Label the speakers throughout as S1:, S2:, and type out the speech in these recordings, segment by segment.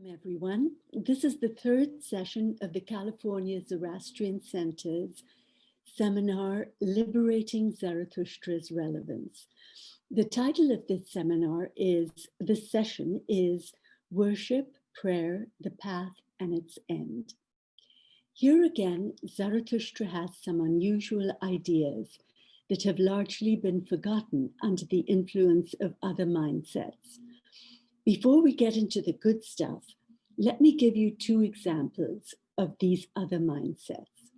S1: Welcome, everyone. This is the third session of the California Zoroastrian Center's seminar, Liberating Zarathustra's Relevance. The title of this session is Worship, Prayer, the Path, and its End. Here again, Zarathustra has some unusual ideas that have largely been forgotten under the influence of other mindsets. Before we get into the good stuff, let me give you two examples of these other mindsets.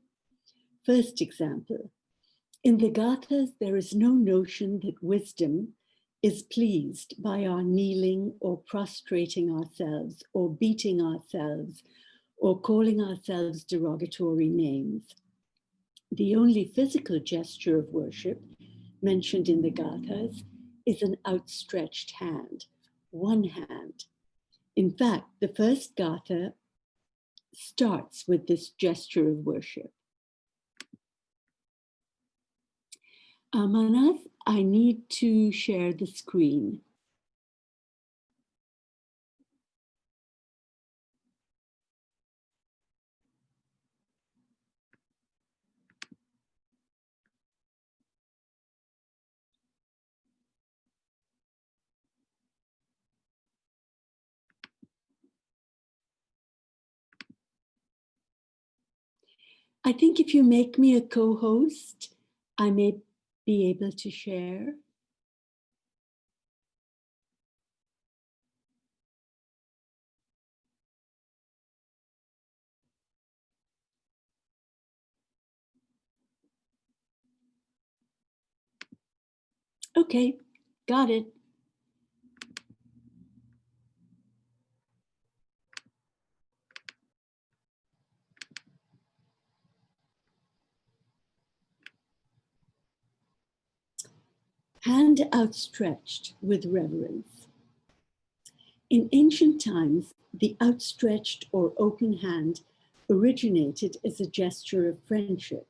S1: First example, in the Gathas, there is no notion that wisdom is pleased by our kneeling or prostrating ourselves or beating ourselves or calling ourselves derogatory names. The only physical gesture of worship mentioned in the Gathas is an outstretched hand. One hand. In fact, the first Gatha starts with this gesture of worship. Manav, I need to share the screen. I think if you make me a co-host, I may be able to share. Okay, got it. Hand outstretched with reverence. In ancient times, the outstretched or open hand originated as a gesture of friendship.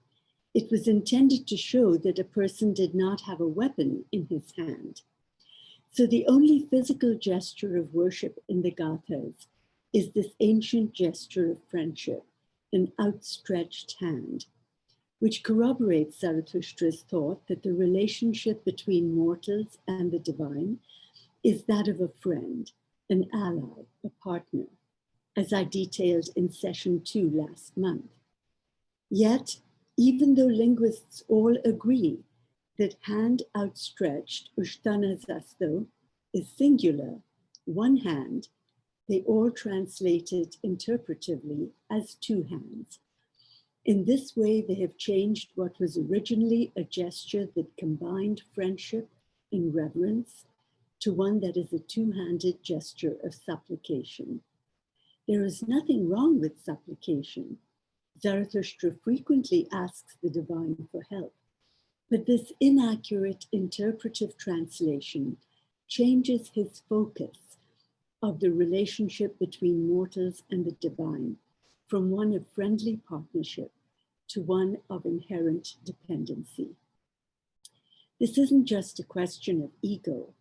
S1: It was intended to show that a person did not have a weapon in his hand. So the only physical gesture of worship in the Gathas is this ancient gesture of friendship, an outstretched hand, which corroborates Zarathustra's thought that the relationship between mortals and the divine is that of a friend, an ally, a partner, as I detailed in session 2 last month. Yet, even though linguists all agree that hand outstretched, ushtanazasto, is singular, one hand, they all translate it interpretively as two hands. In this way, they have changed what was originally a gesture that combined friendship and reverence to one that is a two-handed gesture of supplication. There is nothing wrong with supplication. Zarathustra frequently asks the divine for help, but this inaccurate interpretive translation changes his focus of the relationship between mortals and the divine from one of friendly partnership to one of inherent dependency. This isn't just a question of ego.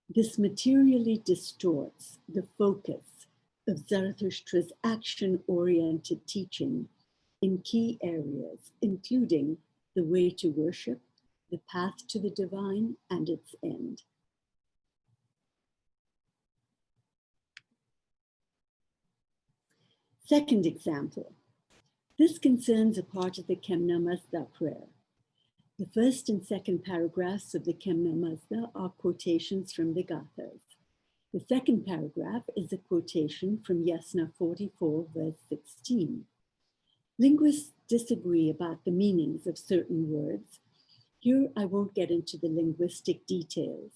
S1: This materially distorts the focus of Zarathustra's action-oriented teaching in key areas, including the way to worship, the path to the divine, and its end. Second example. This concerns a part of the Khemna Mazda prayer. The first and second paragraphs of the Khemna Mazda are quotations from the Gathas. The second paragraph is a quotation from Yasna 44, verse 16. Linguists disagree about the meanings of certain words. Here, I won't get into the linguistic details.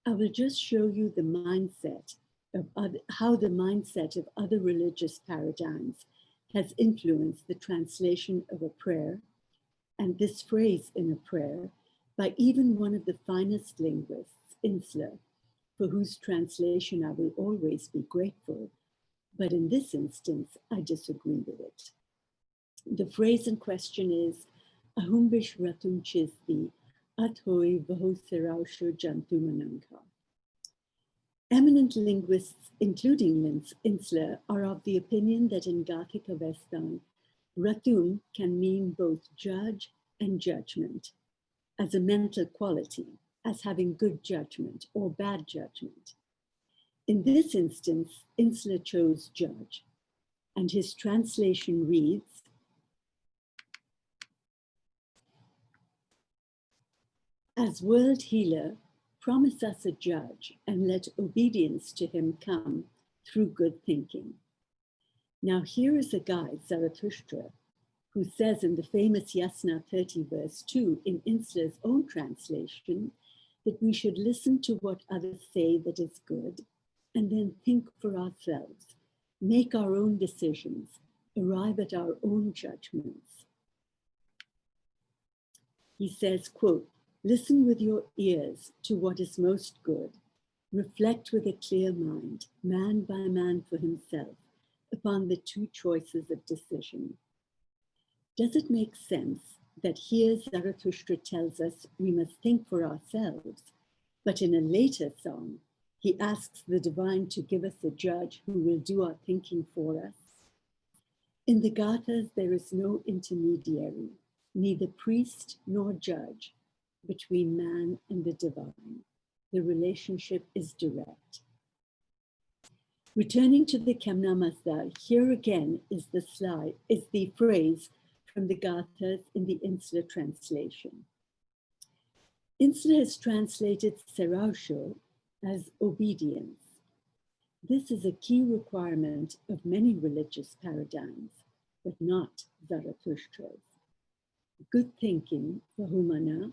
S1: I will just show you the mindset of how the mindset of other religious paradigms has influenced the translation of a prayer and this phrase in a prayer by even one of the finest linguists, Insler, for whose translation I will always be grateful, but in this instance, I disagree with it. The phrase in question is, Ahumbish ratum chisdi, athoi vahosirausho jantumananka. Eminent linguists, including Insler, are of the opinion that in Gothic Avestan, ratum can mean both judge and judgment as a mental quality, as having good judgment or bad judgment. In this instance, Insler chose judge, and his translation reads, as world healer, promise us a judge and let obedience to him come through good thinking. Now here is a guy, Zarathustra, who says in the famous Yasna 30 verse 2 in Insler's own translation that we should listen to what others say that is good and then think for ourselves, make our own decisions, arrive at our own judgments. He says, quote, listen with your ears to what is most good, reflect with a clear mind, man by man for himself, upon the two choices of decision. Does it make sense that here Zarathustra tells us we must think for ourselves, but in a later song, he asks the divine to give us a judge who will do our thinking for us? In the Gathas, there is no intermediary, neither priest nor judge, between man and the divine. The relationship is direct. Returning to the Kemna Mazda, here again is the phrase from the Gathas in the Insler translation. Insler has translated Serausho as obedience. This is a key requirement of many religious paradigms, but not Zarathustra's. Good thinking, Vahumana,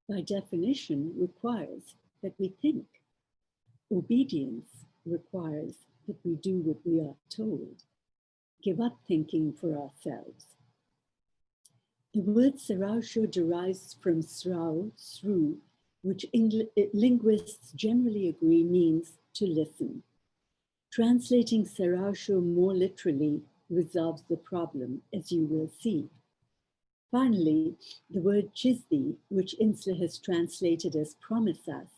S1: by definition requires that we think. Obedience requires that we do what we are told. Give up thinking for ourselves. The word Serausho derives from srau, sru, which linguists generally agree means to listen. Translating Serausho more literally resolves the problem, as you will see. Finally, the word chisdi, which Insler has translated as promise us,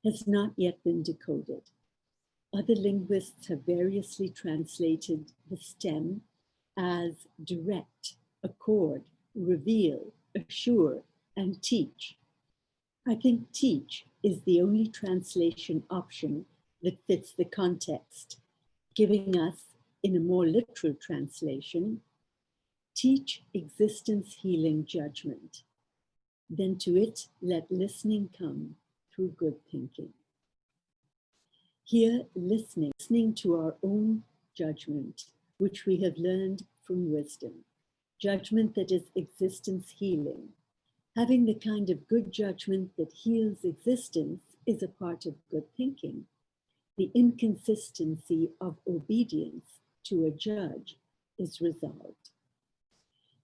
S1: has not yet been decoded. Other linguists have variously translated the stem as direct, accord, reveal, assure, and teach. I think teach is the only translation option that fits the context, giving us, in a more literal translation, teach existence healing judgment. Then to it let listening come through good thinking. Here, listening to our own judgment, which we have learned from wisdom, judgment that is existence healing. Having the kind of good judgment that heals existence is a part of good thinking. The inconsistency of obedience to a judge is resolved.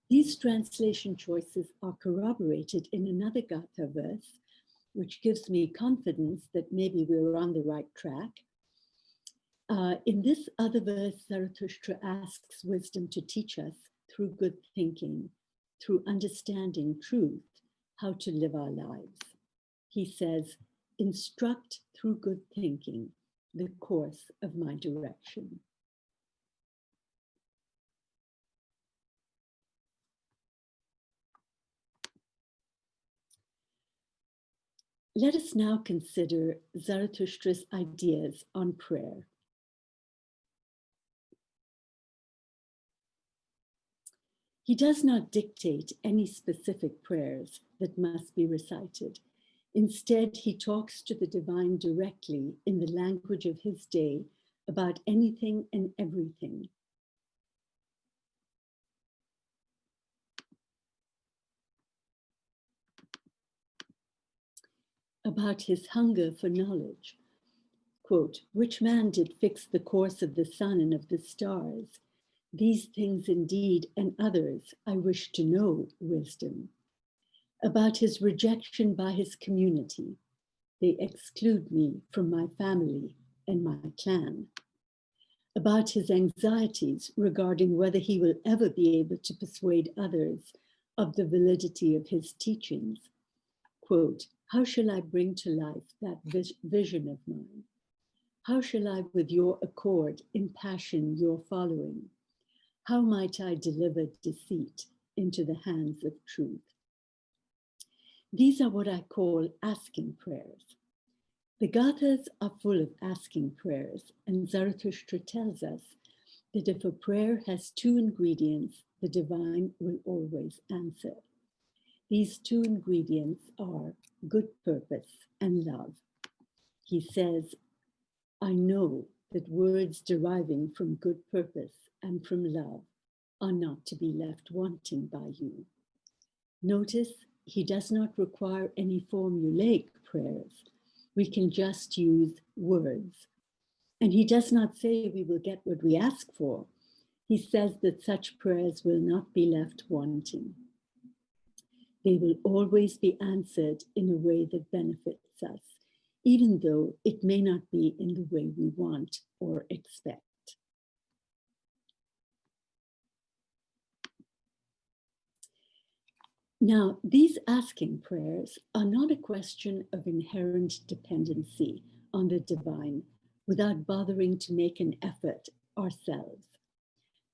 S1: These translation choices are corroborated in another Gatha verse, which gives me confidence that maybe we're on the right track. In this other verse, Zarathustra asks wisdom to teach us through good thinking, through understanding truth, how to live our lives. He says, instruct through good thinking the course of my direction. Let us now consider Zarathustra's ideas on prayer. He does not dictate any specific prayers that must be recited. Instead, he talks to the divine directly in the language of his day about anything and everything. About his hunger for knowledge. Quote, which man did fix the course of the sun and of the stars? These things indeed and others I wish to know, wisdom. About his rejection by his community. They exclude me from my family and my clan. About his anxieties regarding whether he will ever be able to persuade others of the validity of his teachings. Quote, how shall I bring to life that vision of mine? How shall I with your accord impassion your following? How might I deliver deceit into the hands of truth? These are what I call asking prayers. The Gathas are full of asking prayers, and Zarathustra tells us that if a prayer has two ingredients, the divine will always answer. These two ingredients are good purpose and love. He says, I know that words deriving from good purpose and from love are not to be left wanting by you. Notice he does not require any formulaic prayers. We can just use words. And he does not say we will get what we ask for. He says that such prayers will not be left wanting. They will always be answered in a way that benefits us, even though it may not be in the way we want or expect. Now, these asking prayers are not a question of inherent dependency on the divine without bothering to make an effort ourselves.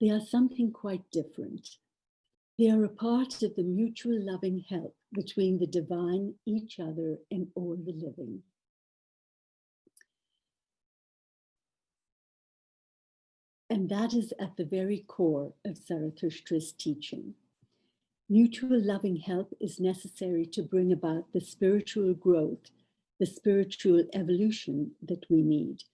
S1: They are something quite different. They are a part of the mutual loving help between the divine, each other, and all the living. And that is at the very core of Zarathustra's teaching. Mutual loving help is necessary to bring about the spiritual growth, the spiritual evolution that we need.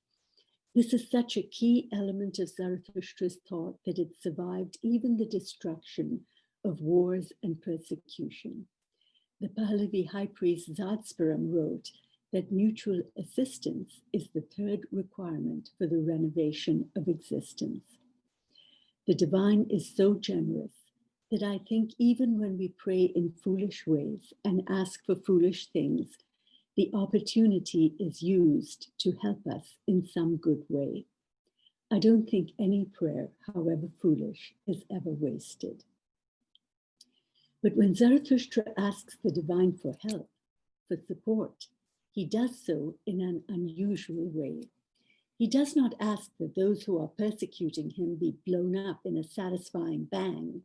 S1: This is such a key element of Zarathustra's thought that it survived even the destruction of wars and persecution. The Pahlavi high priest Zatsparam wrote that mutual assistance is the third requirement for the renovation of existence. The divine is so generous that I think even when we pray in foolish ways and ask for foolish things, the opportunity is used to help us in some good way. I don't think any prayer, however foolish, is ever wasted. But when Zarathustra asks the divine for help, for support, he does so in an unusual way. He does not ask that those who are persecuting him be blown up in a satisfying bang,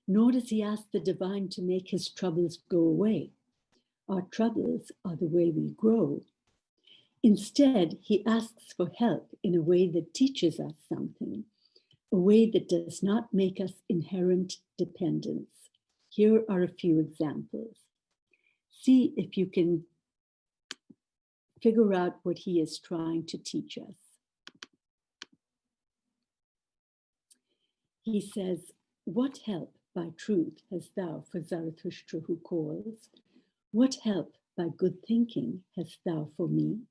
S1: nor does he ask the divine to make his troubles go away. Our troubles are the way we grow. Instead, he asks for help in a way that teaches us something, a way that does not make us inherent dependents. Here are a few examples. See if you can figure out what he is trying to teach us. He says, what help by truth hast thou for Zarathustra who calls? What help by good thinking hast thou for me?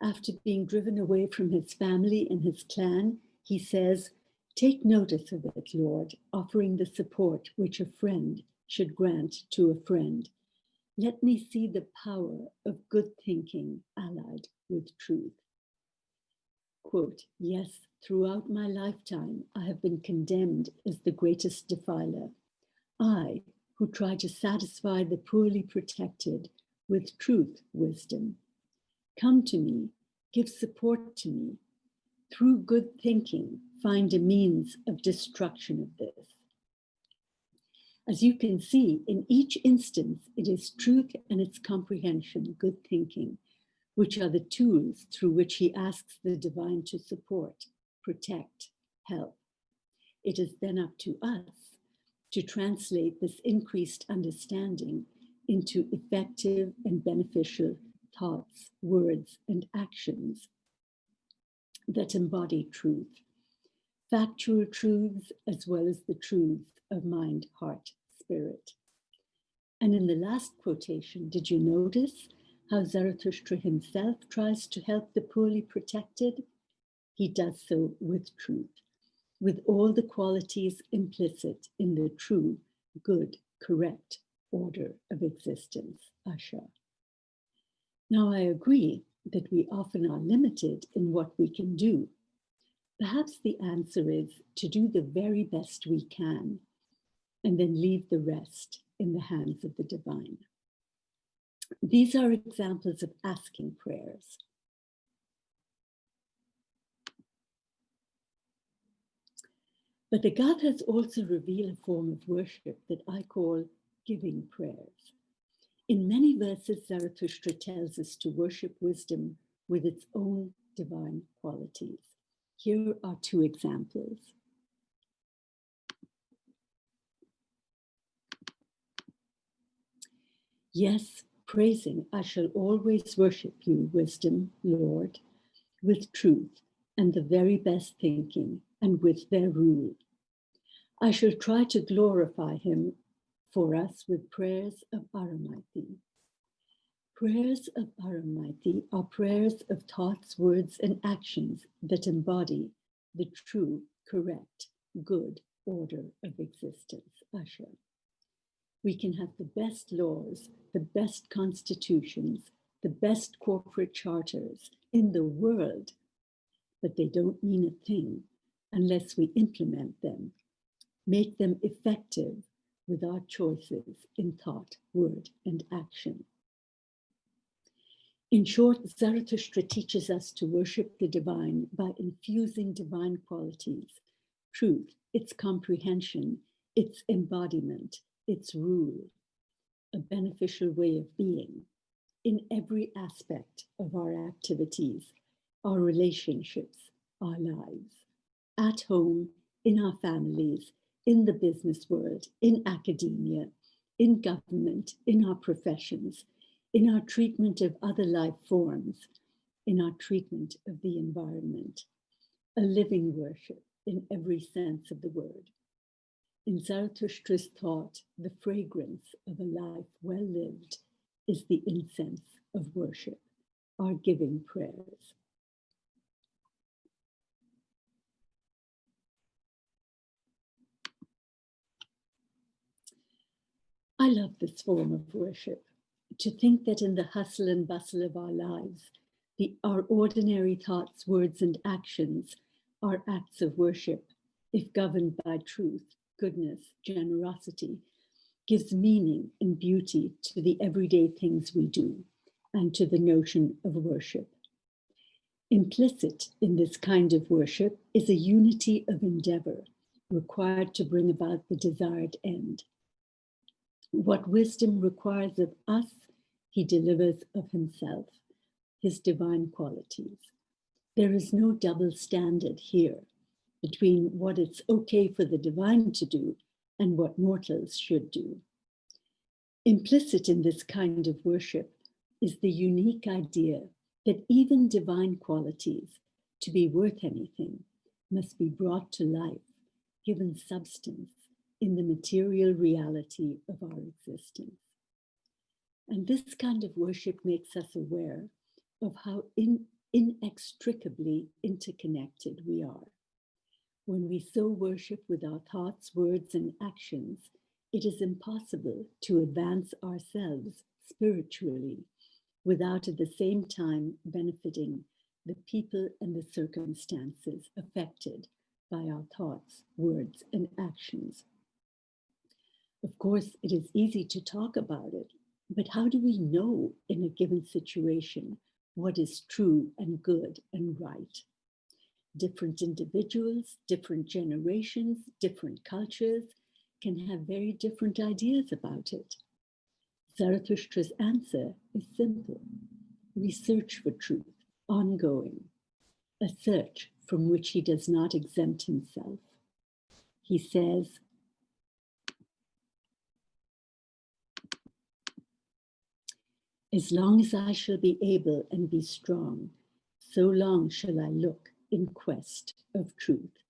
S1: After being driven away from his family and his clan, he says, take notice of it, Lord, offering the support which a friend should grant to a friend. Let me see the power of good thinking allied with truth. Quote, yes, throughout my lifetime, I have been condemned as the greatest defiler. I, who try to satisfy the poorly protected with truth, wisdom. Come to me, give support to me. Through good thinking, find a means of destruction of this. As you can see, in each instance, it is truth and its comprehension, good thinking, which are the tools through which he asks the divine to support, protect, help. It is then up to us to translate this increased understanding into effective and beneficial thoughts, words, and actions that embody truth, factual truths as well as the truths of mind, heart, spirit. And in the last quotation, did you notice how Zarathustra himself tries to help the poorly protected? He does so with truth, with all the qualities implicit in the true, good, correct order of existence, Asha. Now, I agree that we often are limited in what we can do. Perhaps the answer is to do the very best we can and then leave the rest in the hands of the divine. These are examples of asking prayers. But the Gathas also reveal a form of worship that I call giving prayers. In many verses, Zarathustra tells us to worship wisdom with its own divine qualities. Here are two examples. Yes, praising, I shall always worship you, wisdom, Lord, with truth and the very best thinking and with their rule. I shall try to glorify him for us with prayers of Aramaithi. Prayers of Aramaithi are prayers of thoughts, words, and actions that embody the true, correct, good order of existence, Asha. We can have the best laws, the best constitutions, the best corporate charters in the world, but they don't mean a thing unless we implement them, make them effective with our choices in thought, word, and action. In short, Zarathustra teaches us to worship the divine by infusing divine qualities, truth, its comprehension, its embodiment, its rule, a beneficial way of being in every aspect of our activities, our relationships, our lives, at home, in our families, in the business world, in academia, in government, in our professions, in our treatment of other life forms, in our treatment of the environment, a living worship in every sense of the word. In Zarathustra's thought, the fragrance of a life well lived is the incense of worship, our giving prayers. I love this form of worship. To think that in the hustle and bustle of our lives, our ordinary thoughts, words, and actions are acts of worship, if governed by truth, goodness, generosity, gives meaning and beauty to the everyday things we do and to the notion of worship. Implicit in this kind of worship is a unity of endeavor required to bring about the desired end. What wisdom requires of us, he delivers of himself, his divine qualities. There is no double standard here between what it's okay for the divine to do and what mortals should do. Implicit in this kind of worship is the unique idea that even divine qualities, to be worth anything, must be brought to life, given substance in the material reality of our existence. And this kind of worship makes us aware of how inextricably interconnected we are. When we so worship with our thoughts, words, and actions, it is impossible to advance ourselves spiritually without at the same time benefiting the people and the circumstances affected by our thoughts, words, and actions. Of course, it is easy to talk about it, but how do we know in a given situation what is true and good and right? Different individuals, different generations, different cultures can have very different ideas about it. Zarathustra's answer is simple. We search for truth, ongoing, a search from which he does not exempt himself. He says, as long as I shall be able and be strong, so long shall I look in quest of truth.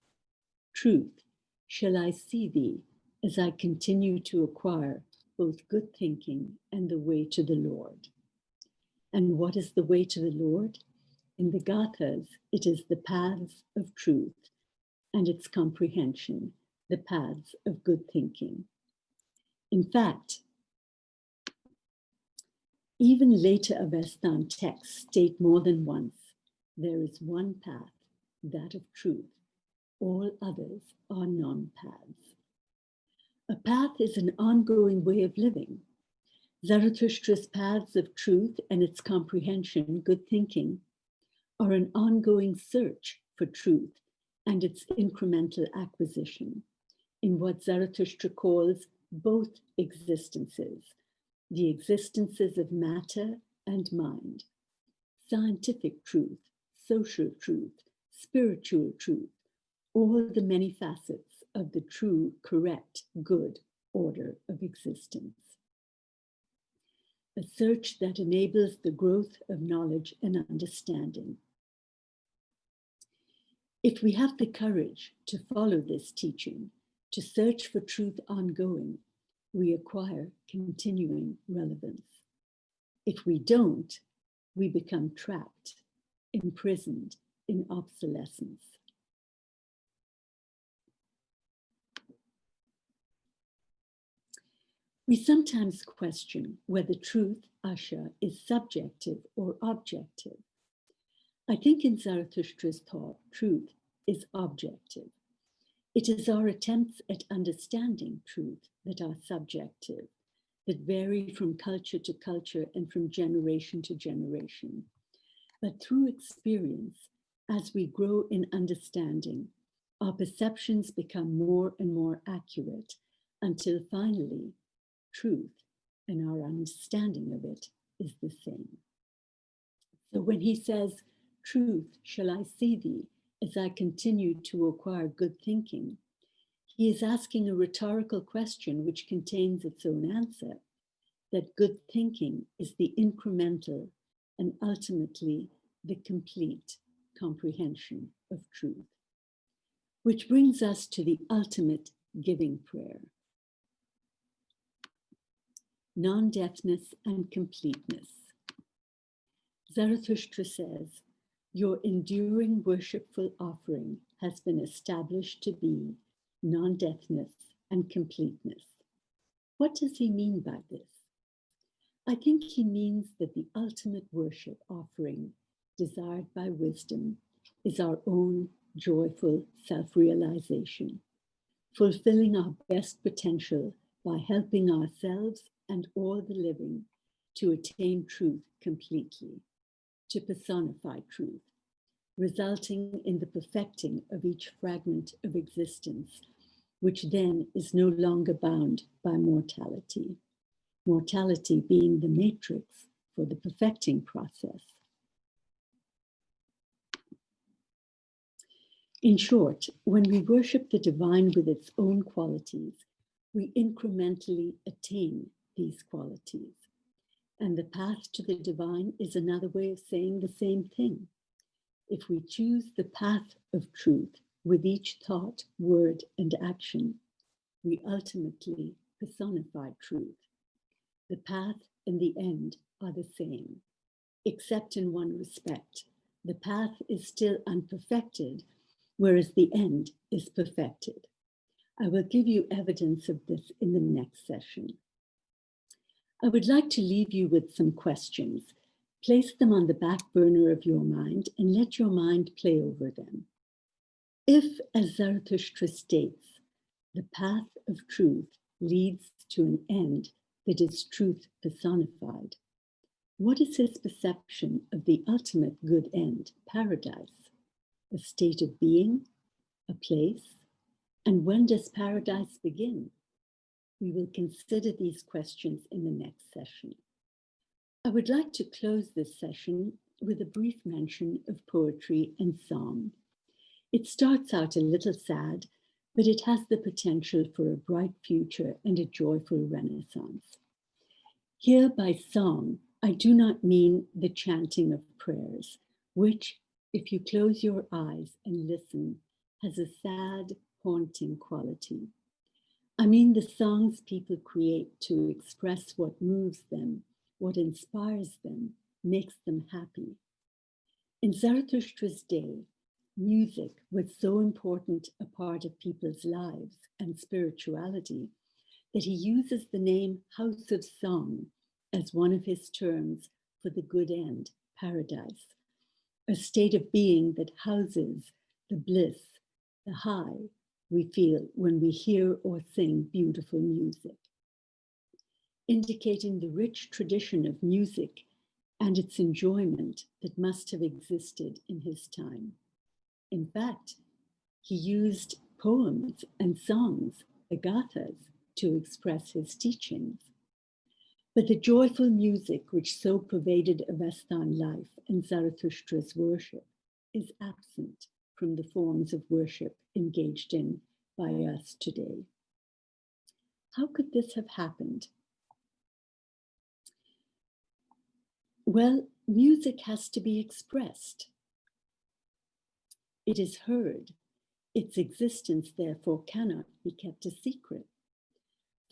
S1: Truth, shall I see thee as I continue to acquire both good thinking and the way to the Lord. And what is the way to the Lord? In the Gathas, it is the paths of truth and its comprehension, the paths of good thinking. In fact, even later Avestan texts state more than once, there is one path, that of truth. All others are non-paths. A path is an ongoing way of living. Zarathustra's paths of truth and its comprehension, good thinking, are an ongoing search for truth and its incremental acquisition in what Zarathustra calls both existences, the existences of matter and mind, scientific truth, social truth, spiritual truth, all the many facets of the true, correct, good order of existence. A search that enables the growth of knowledge and understanding. If we have the courage to follow this teaching, to search for truth ongoing, we acquire continuing relevance. If we don't, we become trapped, imprisoned in obsolescence. We sometimes question whether truth, asha, is subjective or objective. I think in Zarathustra's thought, truth is objective. It is our attempts at understanding truth that are subjective, that vary from culture to culture and from generation to generation. But through experience, as we grow in understanding, our perceptions become more and more accurate until finally, truth and our understanding of it is the same. So when he says, "Truth shall I see thee as I continue to acquire good thinking," he is asking a rhetorical question which contains its own answer, that good thinking is the incremental and ultimately the complete comprehension of truth. Which brings us to the ultimate giving prayer. Non-deafness and completeness. Zarathustra says, "Your enduring worshipful offering has been established to be non-deafness and completeness." What does he mean by this? I think he means that the ultimate worship offering desired by wisdom is our own joyful self-realization, fulfilling our best potential by helping ourselves and all the living to attain truth completely, to personify truth, resulting in the perfecting of each fragment of existence, which then is no longer bound by mortality, mortality being the matrix for the perfecting process. In short, when we worship the divine with its own qualities, we incrementally attain these qualities. And the path to the divine is another way of saying the same thing. If we choose the path of truth with each thought, word, and action, we ultimately personify truth. The path and the end are the same, except in one respect. The path is still unperfected, whereas the end is perfected. I will give you evidence of this in the next session. I would like to leave you with some questions. Place them on the back burner of your mind and let your mind play over them. If, as Zarathustra states, the path of truth leads to an end that is truth personified, what is his perception of the ultimate good end, paradise? A state of being, a place? And when does paradise begin? We will consider these questions in the next session. I would like to close this session with a brief mention of poetry and song. It starts out a little sad, but it has the potential for a bright future and a joyful renaissance. Here by song, I do not mean the chanting of prayers, which, if you close your eyes and listen, has a sad, haunting quality. I mean the songs people create to express what moves them, what inspires them, makes them happy. In Zarathustra's day, music was so important a part of people's lives and spirituality that he uses the name House of Song as one of his terms for the good end, paradise, a state of being that houses the bliss, the high we feel when we hear or sing beautiful music, indicating the rich tradition of music and its enjoyment that must have existed in his time. In fact, He used poems and songs, the Gathas, to express his teachings. But the joyful music which so pervaded Avestan life and Zarathustra's worship is absent from the forms of worship engaged in by us today. How could this have happened? Well, music has to be expressed. It is heard. Its existence, therefore, cannot be kept a secret.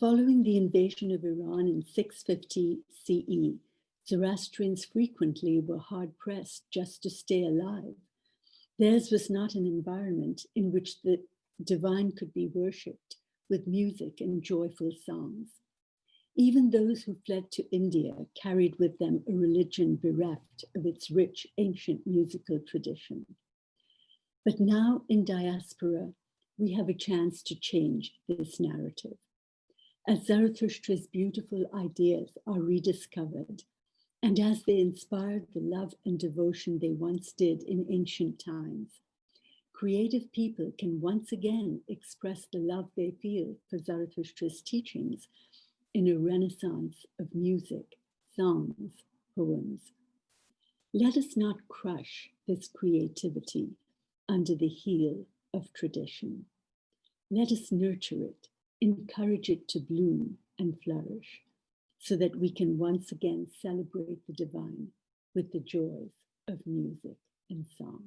S1: Following the invasion of Iran in 650 CE, Zoroastrians frequently were hard-pressed just to stay alive. Theirs was not an environment in which the divine could be worshipped with music and joyful songs. Even those who fled to India carried with them a religion bereft of its rich ancient musical tradition. But now in diaspora, we have a chance to change this narrative. As Zarathustra's beautiful ideas are rediscovered, and as they inspired the love and devotion they once did in ancient times, creative people can once again express the love they feel for Zarathustra's teachings in a renaissance of music, songs, poems. Let us not crush this creativity under the heel of tradition. Let us nurture it, encourage it to bloom and flourish, so that we can once again celebrate the divine with the joys of music and song.